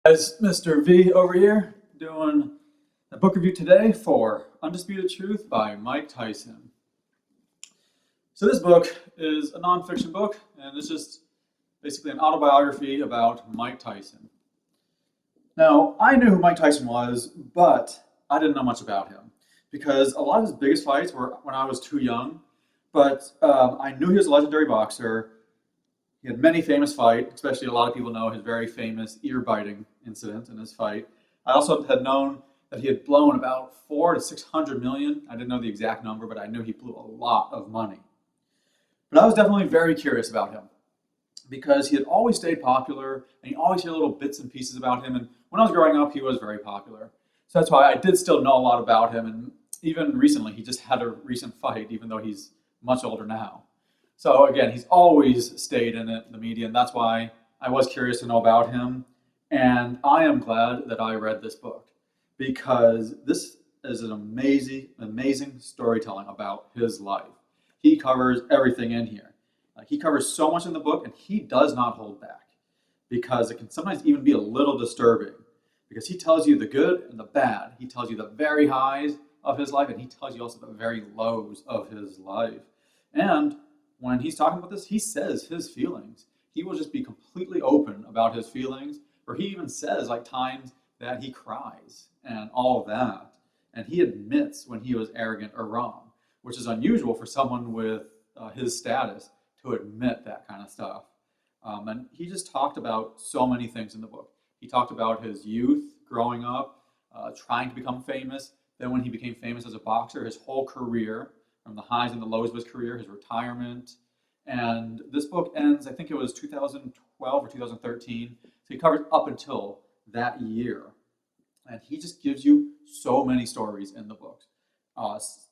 Guys, Mr. V over here doing a book review today for Undisputed Truth by Mike Tyson. So this book is a nonfiction book, and it's just basically an autobiography about Mike Tyson. Now, I knew who Mike Tyson was, but I didn't know much about him because a lot of his biggest fights were when I was too young, but I knew he was a legendary boxer. He had many famous fights, especially a lot of people know his very famous ear-biting incident in his fight. I also had known that he had blown about 400 to 600 million. I didn't know the exact number, but I knew he blew a lot of money. But I was definitely very curious about him because he had always stayed popular and he always had little bits and pieces about him. And when I was growing up, he was very popular. So that's why I did still know a lot about him. And even recently, he just had a recent fight, even though he's much older now. So again, he's always stayed in the media, and that's why I was curious to know about him. And I am glad that I read this book because this is an amazing storytelling about his life. He covers everything in here. He covers so much in the book, and he does not hold back because it can sometimes even be a little disturbing because he tells you the good and the bad. He tells you the very highs of his life, and he tells you also the very lows of his life. And when he's talking about this, he says his feelings. He will just be completely open about his feelings, or he even says like times that he cries and all of that. And he admits when he was arrogant or wrong, which is unusual for someone with his status to admit that kind of stuff. And he just talked about so many things in the book. He talked about his youth, growing up, trying to become famous. Then when he became famous as a boxer, his whole career, from the highs and the lows of his career, his retirement. And this book ends, I think it was 2012 or 2013. So he covers up until that year. And he just gives you so many stories in the book.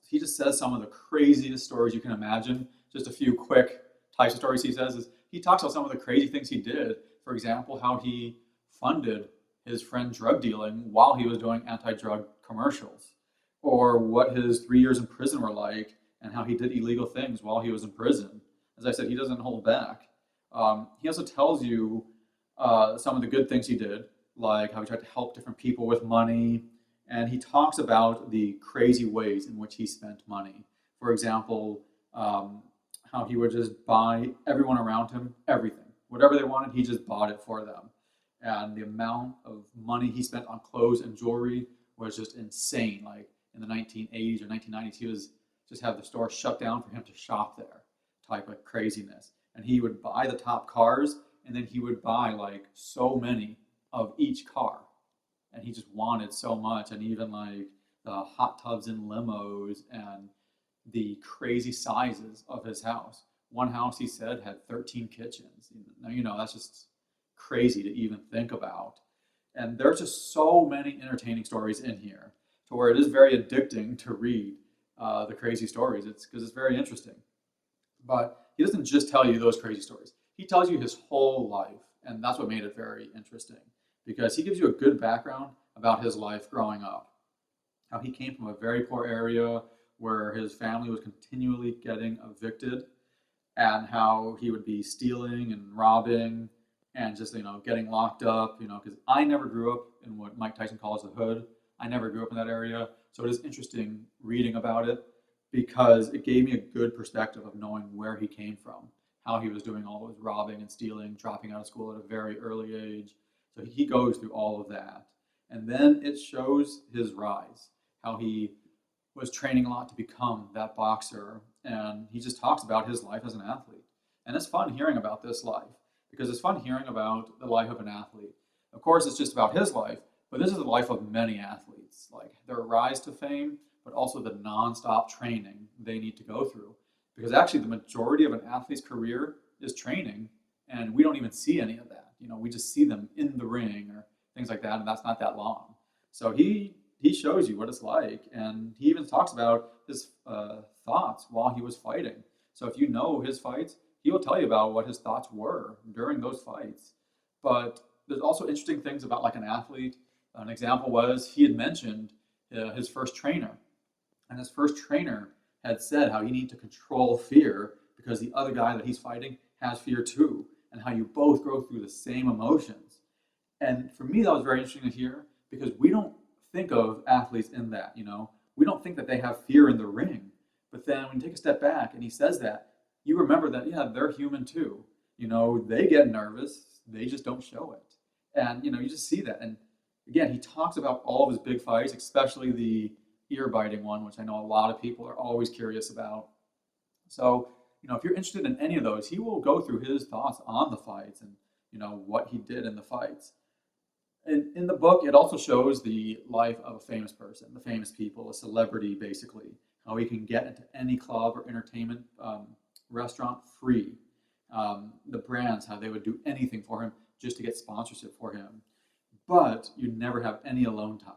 He just says some of the craziest stories you can imagine. Just a few quick types of stories he says is he talks about some of the crazy things he did. For example, how he funded his friend drug dealing while he was doing anti-drug commercials, or what his 3 years in prison were like, and how he did illegal things while he was in prison. As I said, he doesn't hold back. He also tells you some of the good things he did, like how he tried to help different people with money, and he talks about the crazy ways in which he spent money. For example, how he would just buy everyone around him everything. Whatever they wanted, he just bought it for them. And the amount of money he spent on clothes and jewelry was just insane. Like in the 1980s or 1990s, he was just have the store shut down for him to shop there, type of craziness. And he would buy the top cars, and then he would buy like so many of each car. And he just wanted so much, and even like the hot tubs and limos and the crazy sizes of his house. One house, he said, had 13 kitchens. Now, that's just crazy to even think about. And there's just so many entertaining stories in here to where it is very addicting to read the crazy stories. It's because it's very interesting. But he doesn't just tell you those crazy stories. He tells you his whole life, and that's what made it very interesting because he gives you a good background about his life growing up. How he came from a very poor area where his family was continually getting evicted, and how he would be stealing and robbing and just getting locked up. Because I never grew up in what Mike Tyson calls the hood. I never grew up in that area, so it is interesting reading about it because it gave me a good perspective of knowing where he came from, how he was doing all his robbing and stealing, dropping out of school at a very early age. So he goes through all of that. And then it shows his rise, how he was training a lot to become that boxer. And he just talks about his life as an athlete. And it's fun hearing about this life because it's fun hearing about the life of an athlete. Of course, it's just about his life, but this is the life of many athletes, like their rise to fame, but also the nonstop training they need to go through. Because actually the majority of an athlete's career is training, and we don't even see any of that. We just see them in the ring or things like that, and that's not that long. So he shows you what it's like, and he even talks about his thoughts while he was fighting. So if you know his fights, he will tell you about what his thoughts were during those fights. But there's also interesting things about like an athlete. An example was he had mentioned his first trainer, and his first trainer had said how you need to control fear because the other guy that he's fighting has fear too, and how you both go through the same emotions. And for me, that was very interesting to hear because we don't think of athletes in that, we don't think that they have fear in the ring. But then when you take a step back and he says that, you remember that, yeah, they're human too. They get nervous, they just don't show it. And, you just see that. And again, he talks about all of his big fights, especially the ear biting one, which I know a lot of people are always curious about. So, if you're interested in any of those, he will go through his thoughts on the fights and, what he did in the fights. In the book, it also shows the life of a famous person, the famous people, a celebrity basically, how he can get into any club or entertainment restaurant free. The brands, how they would do anything for him just to get sponsorship for him. But you never have any alone time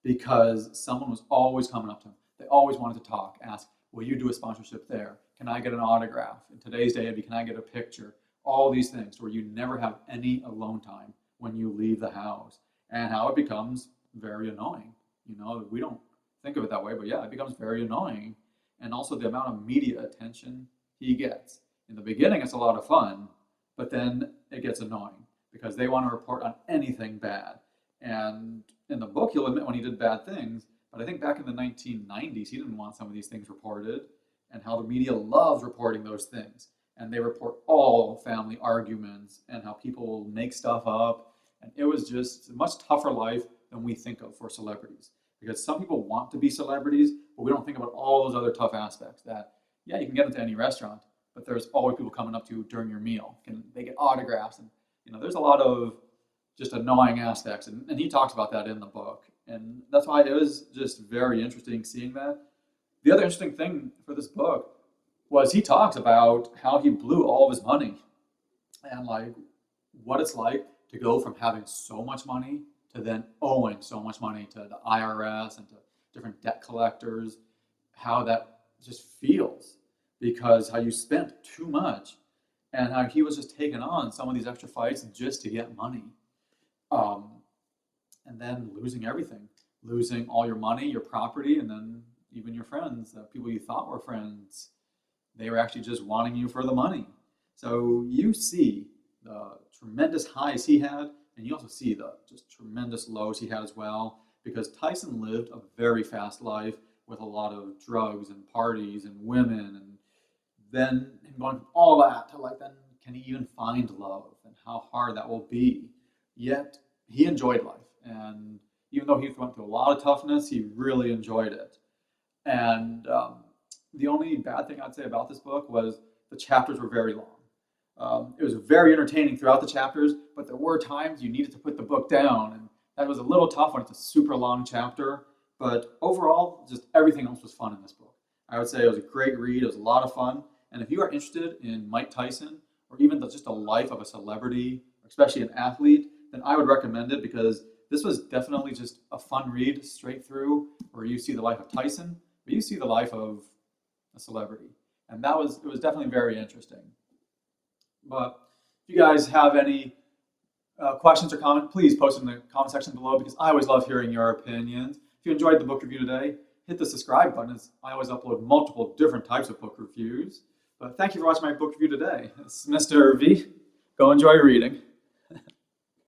because someone was always coming up to him. They always wanted to talk, ask, will you do a sponsorship there? Can I get an autograph? In today's day, it'd be, can I get a picture? All these things where you never have any alone time when you leave the house, and how it becomes very annoying. We don't think of it that way, but yeah, it becomes very annoying. And also the amount of media attention he gets. In the beginning, it's a lot of fun, but then it gets annoying because they want to report on anything bad. And in the book, he'll admit when he did bad things, but I think back in the 1990s, he didn't want some of these things reported, and how the media loves reporting those things. And they report all family arguments and how people make stuff up. And it was just a much tougher life than we think of for celebrities. Because some people want to be celebrities, but we don't think about all those other tough aspects that, yeah, you can get into any restaurant, but there's always people coming up to you during your meal. They get autographs, and there's a lot of just annoying aspects. And he talks about that in the book. And that's why it was just very interesting seeing that. The other interesting thing for this book was he talks about how he blew all of his money and like what it's like to go from having so much money to then owing so much money to the IRS and to different debt collectors, how that just feels because how you spent too much and how he was just taking on some of these extra fights just to get money. And then losing everything, losing all your money, your property, and then even your friends, people you thought were friends, they were actually just wanting you for the money. So you see the tremendous highs he had, and you also see the just tremendous lows he had as well, because Tyson lived a very fast life with a lot of drugs and parties and women, and then him going from all that to like, then can he even find love and how hard that will be? Yet he enjoyed life, and even though he went through a lot of toughness, he really enjoyed it. And the only bad thing I'd say about this book was the chapters were very long. It was very entertaining throughout the chapters, but there were times you needed to put the book down, and that was a little tough when it's a super long chapter. But overall, just everything else was fun in this book. I would say it was a great read. It was a lot of fun. And if you are interested in Mike Tyson, or even just a life of a celebrity, especially an athlete, then I would recommend it because this was definitely just a fun read straight through, where you see the life of Tyson, but you see the life of a celebrity. And it was definitely very interesting. But if you guys have any questions or comments, please post them in the comment section below because I always love hearing your opinions. If you enjoyed the book review today, hit the subscribe button as I always upload multiple different types of book reviews. But thank you for watching my book review today. It's Mr. V. Go enjoy reading.